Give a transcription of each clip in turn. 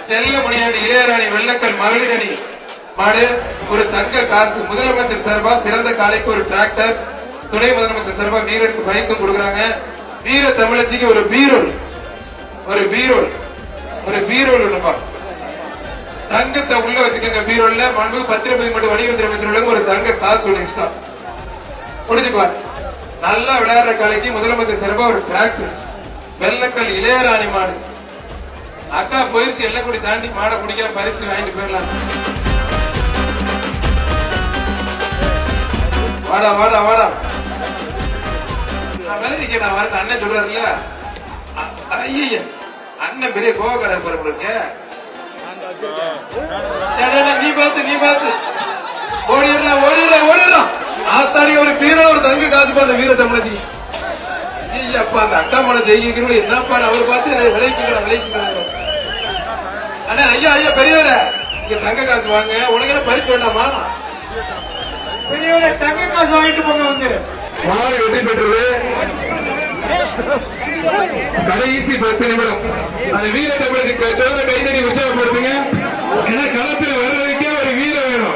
செல்லமணியாண்டி இளையராணி வெள்ளக்கல் மகளிர் அணி மாடு ஒரு தங்க காசு. முதலமைச்சர் சார்பா சிறந்த காலைக்கு ஒரு டிராக்டர், துணை முதலமைச்சர் சார்பா வீரருக்கு பைக்கும் கொடுக்குறாங்க. வீர தமிழச்சிக்கு ஒரு பீரோல், ஒரு பீரோல், ஒரு பீரோல் ஒண்ணுப்பா. தங்கத்தை உள்ள வச்சுக்கோங்க பீரோல்ல. மண்பு பத்திரப்பதி மட்டும் வணிகத்துறை அமைச்சர் ஒரு தங்க காசு ஒண்ணு இஷ்டம் முடிஞ்சுப்பா. நல்லா விளையாடுற காலைக்கு முதலமைச்சர் சார்பா ஒரு டிராக்டர், வெள்ளக்கல் இளையராணி மாடு. அக்கா போயிருச்சு, எல்லாம் கூட தாண்டி மாடை பிடிக்கல, பரிசு வாங்கிட்டு போயிடலாம். வாடா வாடா வாடா, நான் விளைவிக்க நான் வரேன். அண்ணன் சொல்றாருல்ல, ஐய அண்ணன் பெரிய கோவக்கார உங்களுக்கு. நீ பார்த்து ஓடிடலாம் ஓடிடலாம் ஓடிடலாம். ஆத்தாடி ஒரு பீரோ ஒரு தங்க காசு பார்த்த வீர தமிழச்சி. அப்பா அந்த அக்கா மன செய்கிறீங்க என்னப்பா, அவர் பார்த்து விளைவிக்கிறாங்க. அண்ணா ஐயா ஐயா பெரியவர இங்க தங்க காசு வாங்க. உனக்கு என்ன பரிசு வேண்டாமா? பெரியவர தங்க காசு வாங்கிட்டு போங்க. வந்து மாடு வெற்றி பெற்றது. கடைசி 10 நிமிடம். அந்த வீர தமிழருக்கு சோழ கைதடி உற்சாகப்படுத்துங்க. ஏன்னா களத்துல வர்றதுக்கே ஒரு வீரம் வேணும்.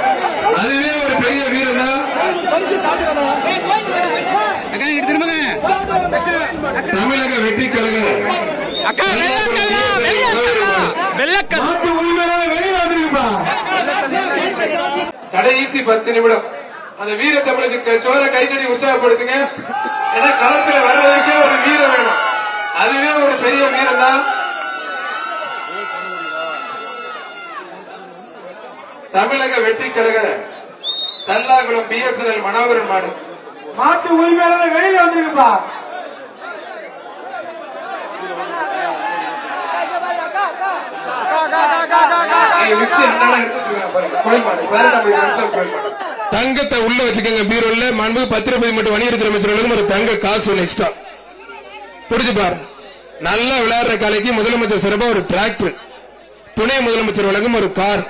அதுவே ஒரு பெரிய வீரம் தான். தமிழக வெற்றி கழகம் கடைசி 10 நிமிடம். அந்த வீர தமிழருக்கு சோழ கைதடி உற்சாகப்படுத்துங்க. ஏன்னா களத்துல வர்றதுக்கே ஒரு வீரம் வேணும். அதுவே ஒரு பெரிய வீரம் தான். தமிழக வெற்றி கழக தல்லாகுளம் BSNL மனோகரன் மாடு. மாட்டு உரிமையாளர் வெளியில வந்திருக்குப்பா. தங்கத்தை உள்ள வச்சுக்கோங்க பீரோல்ல. மண்பு பத்திரப்பதி மட்டும் வணிகத்துறை அமைச்சர்களும் ஒரு தங்க காசு ஒண்ணு இஷ்டம் புடிச்சு பாரு. நல்லா விளையாடுற காலைக்கு முதலமைச்சர் சிறப்பா ஒரு டிராக்டர், துணை முதலமைச்சர் வழங்கும் ஒரு கார்.